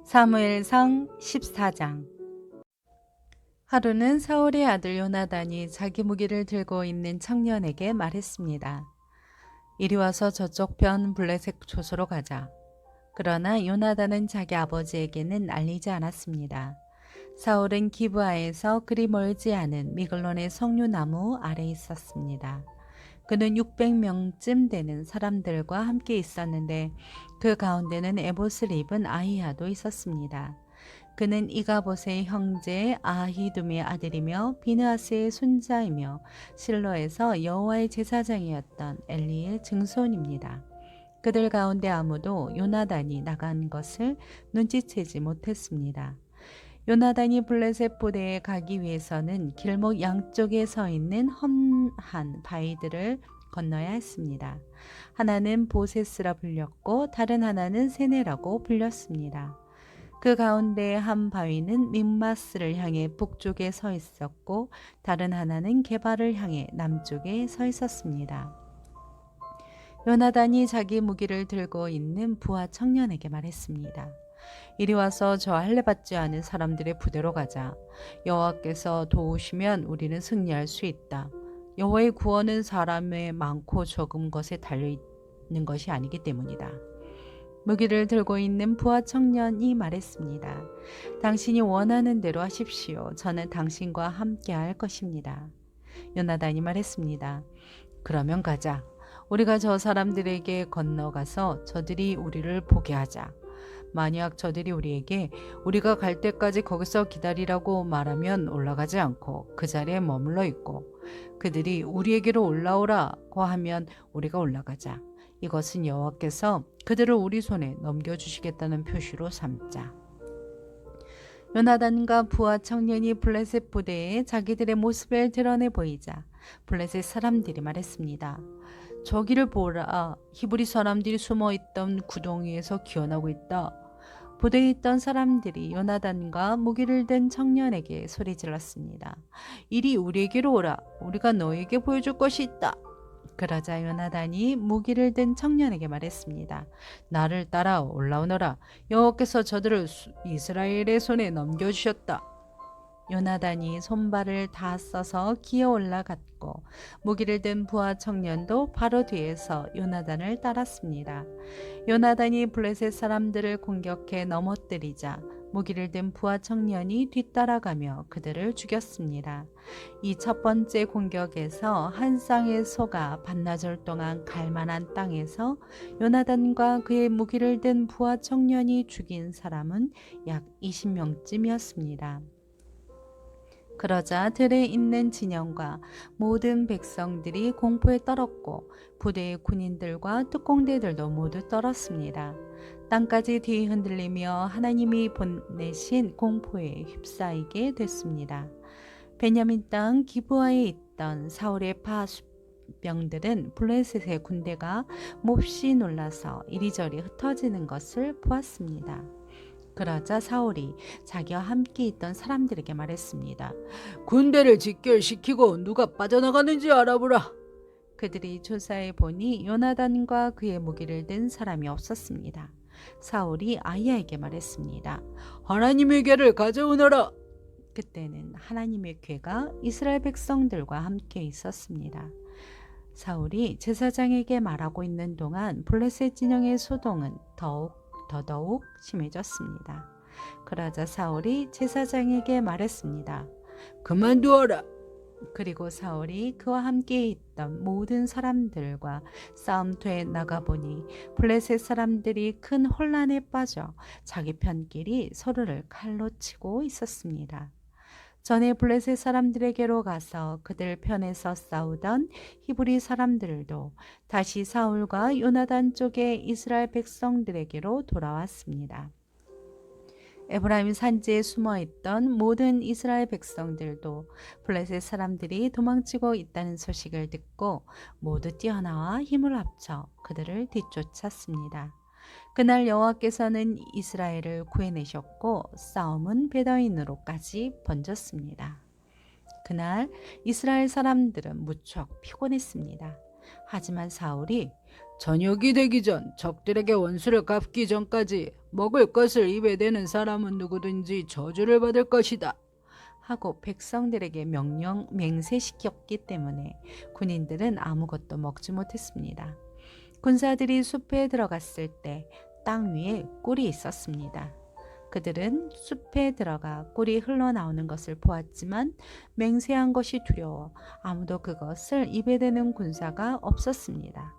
사무엘상 14장. 하루는 사울의 아들 요나단이 자기 무기를 들고 있는 청년에게 말했습니다. 이리 와서 저쪽 편 블레셋 초소로 가자. 그러나 요나단은 자기 아버지에게는 알리지 않았습니다. 사울은 기브아에서 그리 멀지 않은 미글론의 석류나무 아래 있었습니다. 그는 600명쯤 되는 사람들과 함께 있었는데 그 가운데는 에봇을 입은 아히야도 있었습니다. 그는 이가봇의 형제 아히둠의 아들이며 비느하스의 손자이며 실로에서 여호와의 제사장이었던 엘리의 증손입니다. 그들 가운데 아무도 요나단이 나간 것을 눈치채지 못했습니다. 요나단이 블레셋 부대에 가기 위해서는 길목 양쪽에 서 있는 험한 바위들을 건너야 했습니다. 하나는 보세스라 불렸고 다른 하나는 세네라고 불렸습니다. 그 가운데 한 바위는 믹마스를 향해 북쪽에 서 있었고 다른 하나는 게바를 향해 남쪽에 서 있었습니다. 요나단이 자기 무기를 들고 있는 부하 청년에게 말했습니다. 이리 와서 저 할례받지 않은 사람들의 부대로 가자. 여호와께서 도우시면 우리는 승리할 수 있다. 여호와의 구원은 사람의 많고 적은 것에 달려 있는 것이 아니기 때문이다. 무기를 들고 있는 부하 청년이 말했습니다. 당신이 원하는 대로 하십시오. 저는 당신과 함께 할 것입니다. 요나단이 말했습니다. 그러면 가자. 우리가 저 사람들에게 건너가서 저들이 우리를 보게 하자. 만약 저들이 우리에게 우리가 갈 때까지 거기서 기다리라고 말하면 올라가지 않고 그 자리에 머물러 있고 그들이 우리에게로 올라오라고 하면 우리가 올라가자. 이것은 여호와께서 그들을 우리 손에 넘겨주시겠다는 표시로 삼자. 요나단과 부하 청년이 블레셋 부대에 자기들의 모습을 드러내 보이자 블레셋 사람들이 말했습니다. 저기를 보라. 히브리 사람들이 숨어있던 구덩이에서 기어나고 있다. 부대에 있던 사람들이 요나단과 무기를 든 청년에게 소리질렀습니다. 이리 우리에게로 오라. 우리가 너에게 보여줄 것이 있다. 그러자 요나단이 무기를 든 청년에게 말했습니다. 나를 따라 올라오너라. 여호와께서 저들을 이스라엘의 손에 넘겨주셨다. 요나단이 손발을 다 써서 기어 올라갔고 무기를 든 부하 청년도 바로 뒤에서 요나단을 따랐습니다. 요나단이 블레셋 사람들을 공격해 넘어뜨리자 무기를 든 부하 청년이 뒤따라가며 그들을 죽였습니다. 이 첫 번째 공격에서 한 쌍의 소가 반나절 동안 갈 만한 땅에서 요나단과 그의 무기를 든 부하 청년이 죽인 사람은 약 20명쯤이었습니다. 그러자 들에 있는 진영과 모든 백성들이 공포에 떨었고 부대의 군인들과 특공대들도 모두 떨었습니다. 땅까지 뒤흔들리며 하나님이 보내신 공포에 휩싸이게 됐습니다. 베냐민 땅 기브아에 있던 사울의 파병들은 블레셋의 군대가 몹시 놀라서 이리저리 흩어지는 것을 보았습니다. 그러자 사울이 자기와 함께 있던 사람들에게 말했습니다. 군대를 직결시키고 누가 빠져나가는지 알아보라. 그들이 조사해 보니 요나단과 그의 무기를 든 사람이 없었습니다. 사울이 아히야에게 말했습니다. 하나님의 궤를 가져오너라. 그때는 하나님의 궤가 이스라엘 백성들과 함께 있었습니다. 사울이 제사장에게 말하고 있는 동안 블레셋 진영의 소동은 더더욱 심해졌습니다. 그러자 사울이 제사장에게 말했습니다. 그만두어라. 그리고 사울이 그와 함께 있던 모든 사람들과 싸움터에 나가보니 블레셋 사람들이 큰 혼란에 빠져 자기 편끼리 서로를 칼로 치고 있었습니다. 전에 블레셋 사람들에게로 가서 그들 편에서 싸우던 히브리 사람들도 다시 사울과 요나단 쪽의 이스라엘 백성들에게로 돌아왔습니다. 에브라임 산지에 숨어있던 모든 이스라엘 백성들도 블레셋 사람들이 도망치고 있다는 소식을 듣고 모두 뛰어나와 힘을 합쳐 그들을 뒤쫓았습니다. 그날 여호와께서는 이스라엘을 구해내셨고 싸움은 베더인으로까지 번졌습니다. 그날 이스라엘 사람들은 무척 피곤했습니다. 하지만 사울이 저녁이 되기 전 적들에게 원수를 갚기 전까지 먹을 것을 입에 대는 사람은 누구든지 저주를 받을 것이다. 하고 백성들에게 명령 맹세시켰기 때문에 군인들은 아무것도 먹지 못했습니다. 군사들이 숲에 들어갔을 때 땅 위에 꿀이 있었습니다. 그들은 숲에 들어가 꿀이 흘러나오는 것을 보았지만 맹세한 것이 두려워 아무도 그것을 입에 대는 군사가 없었습니다.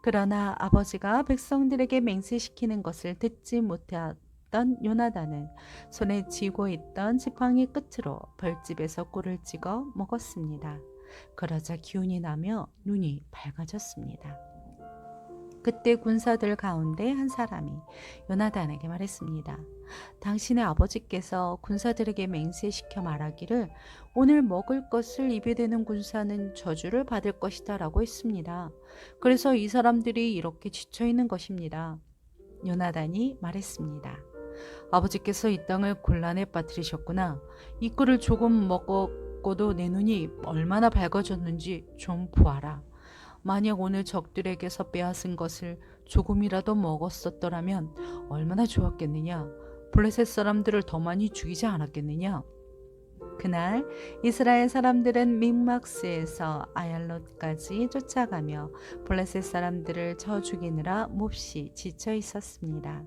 그러나 아버지가 백성들에게 맹세시키는 것을 듣지 못했던 요나단은 손에 쥐고 있던 지팡이 끝으로 벌집에서 꿀을 찍어 먹었습니다. 그러자 기운이 나며 눈이 밝아졌습니다. 그때 군사들 가운데 한 사람이 요나단에게 말했습니다. 당신의 아버지께서 군사들에게 맹세시켜 말하기를 오늘 먹을 것을 입에 대는 군사는 저주를 받을 것이다 라고 했습니다. 그래서 이 사람들이 이렇게 지쳐 있는 것입니다. 요나단이 말했습니다. 아버지께서 이 땅을 곤란에 빠뜨리셨구나. 이 꿀을 조금 먹었고도 내 눈이 얼마나 밝아졌는지 좀 보아라. 만약 오늘 적들에게서 빼앗은 것을 조금이라도 먹었었더라면 얼마나 좋았겠느냐. 블레셋 사람들을 더 많이 죽이지 않았겠느냐. 그날 이스라엘 사람들은 믹막스에서 아얄롯까지 쫓아가며 블레셋 사람들을 쳐 죽이느라 몹시 지쳐 있었습니다.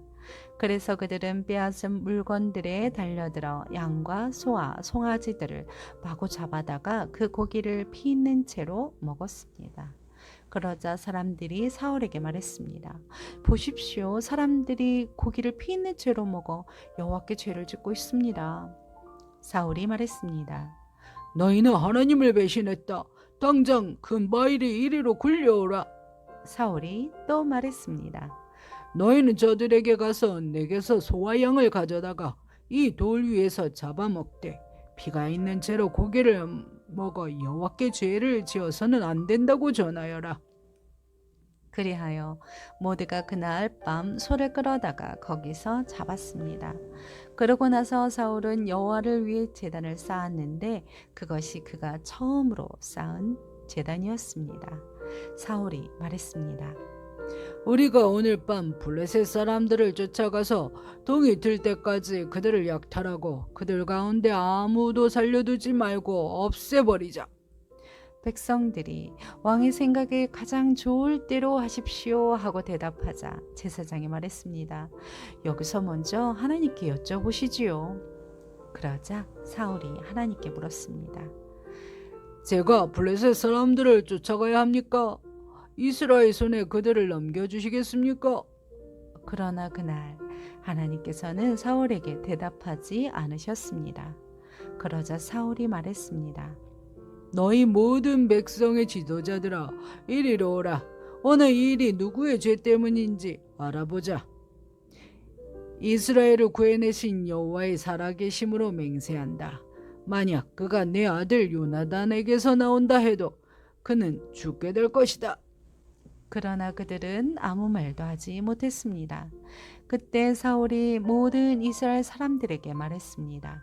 그래서 그들은 빼앗은 물건들에 달려들어 양과 소와 송아지들을 마구 잡아다가 그 고기를 피 있는 채로 먹었습니다. 그러자 사람들이 사울에게 말했습니다. 보십시오. 사람들이 고기를 피 있는 채로 먹어 여호와께 죄를 짓고 있습니다. 사울이 말했습니다. 너희는 하나님을 배신했다. 당장 금바일이 이리로 굴려오라. 사울이 또 말했습니다. 너희는 저들에게 가서 내게서 소와 양을 가져다가 이 돌 위에서 잡아먹되 피가 있는 채로 고기를 먹어 여호와께 죄를 지어서는 안 된다고 전하여라. 그리하여 모두가 그날 밤 소를 끌어다가 거기서 잡았습니다. 그러고 나서 사울은 여호와를 위해 제단을 쌓았는데 그것이 그가 처음으로 쌓은 제단이었습니다. 사울이 말했습니다. 우리가 오늘 밤 블레셋 사람들을 쫓아가서 동이 들 때까지 그들을 약탈하고 그들 가운데 아무도 살려두지 말고 없애버리자. 백성들이 왕의 생각에 가장 좋을 대로 하십시오 하고 대답하자 제사장이 말했습니다. 여기서 먼저 하나님께 여쭤보시지요. 그러자 사울이 하나님께 물었습니다. 제가 블레셋 사람들을 쫓아가야 합니까? 이스라엘 손에 그들을 넘겨주시겠습니까? 그러나 그날 하나님께서는 사울에게 대답하지 않으셨습니다. 그러자 사울이 말했습니다. 너희 모든 백성의 지도자들아, 이리로 오라. 오늘 이 일이 누구의 죄 때문인지 알아보자. 이스라엘을 구해내신 여호와의 살아계심으로 맹세한다. 만약 그가 내 아들 요나단에게서 나온다 해도 그는 죽게 될 것이다. 그러나 그들은 아무 말도 하지 못했습니다. 그때 사울이 모든 이스라엘 사람들에게 말했습니다.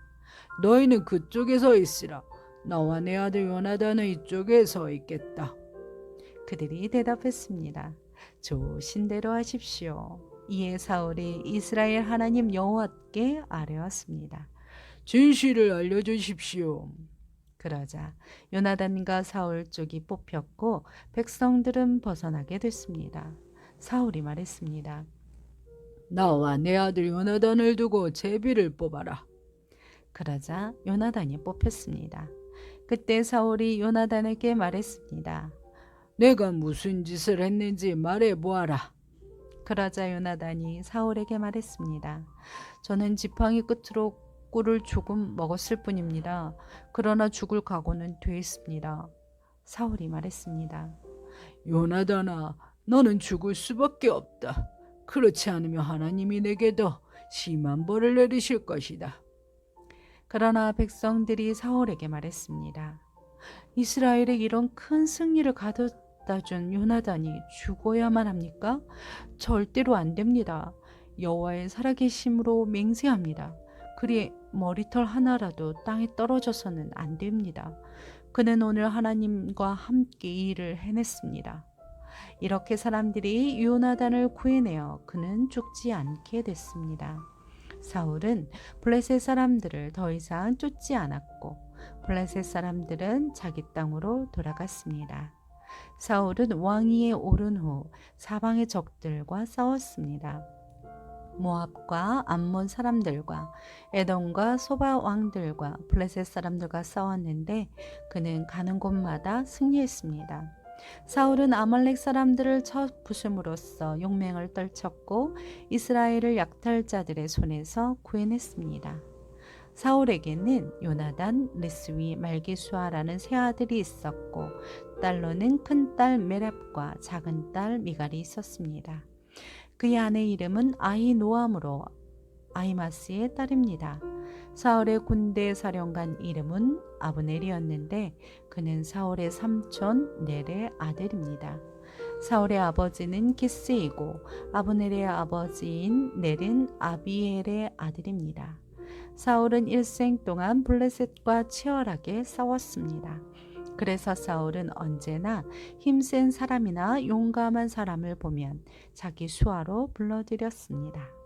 너희는 그쪽에 서 있으라. 나와 내 아들 요나단은 이쪽에 서 있겠다. 그들이 대답했습니다. 좋으신 대로 하십시오. 이에 사울이 이스라엘 하나님 여호와께 아뢰었습니다. 진실을 알려주십시오. 그러자 요나단과 사울 쪽이 뽑혔고 백성들은 벗어나게 됐습니다. 사울이 말했습니다. 나와 내 아들 요나단을 두고 제비를 뽑아라. 그러자 요나단이 뽑혔습니다. 그때 사울이 요나단에게 말했습니다. 내가 무슨 짓을 했는지 말해보아라. 그러자 요나단이 사울에게 말했습니다. 저는 지팡이 끝으로 꿀을 조금 먹었을 뿐입니다. 그러나 죽을 각오는 돼 있습니다. 사울이 말했습니다. 요나단아, 너는 죽을 수밖에 없다. 그렇지 않으면 하나님이 내게 더 심한 벌을 내리실 것이다. 그러나 백성들이 사울에게 말했습니다. 이스라엘에 이런 큰 승리를 가져다 준 요나단이 죽어야만 합니까? 절대로 안 됩니다. 여호와의 살아계심으로 맹세합니다. 그리 머리털 하나라도 땅에 떨어져서는 안 됩니다. 그는 오늘 하나님과 함께 이 일을 해냈습니다. 이렇게 사람들이 요나단을 구해내어 그는 죽지 않게 됐습니다. 사울은 블레셋 사람들을 더 이상 쫓지 않았고 블레셋 사람들은 자기 땅으로 돌아갔습니다. 사울은 왕위에 오른 후 사방의 적들과 싸웠습니다. 모압과 암몬 사람들과 에돔과 소바 왕들과 블레셋 사람들과 싸웠는데 그는 가는 곳마다 승리했습니다. 사울은 아말렉 사람들을 쳐부심으로써 용맹을 떨쳤고 이스라엘을 약탈자들의 손에서 구해냈습니다. 사울에게는 요나단, 르스위, 말기수아라는 세 아들이 있었고 딸로는 큰딸 메랍과 작은 딸 미갈이 있었습니다. 그의 아내 이름은 아히노아므로 아히마스의 딸입니다. 사울의 군대 사령관 이름은 아브넬이었는데 그는 사울의 삼촌 넬의 아들입니다. 사울의 아버지는 기스이고 아브넬의 아버지인 넬은 아비엘의 아들입니다. 사울은 일생 동안 블레셋과 치열하게 싸웠습니다. 그래서 사울은 언제나 힘센 사람이나 용감한 사람을 보면 자기 수하로 불러들였습니다.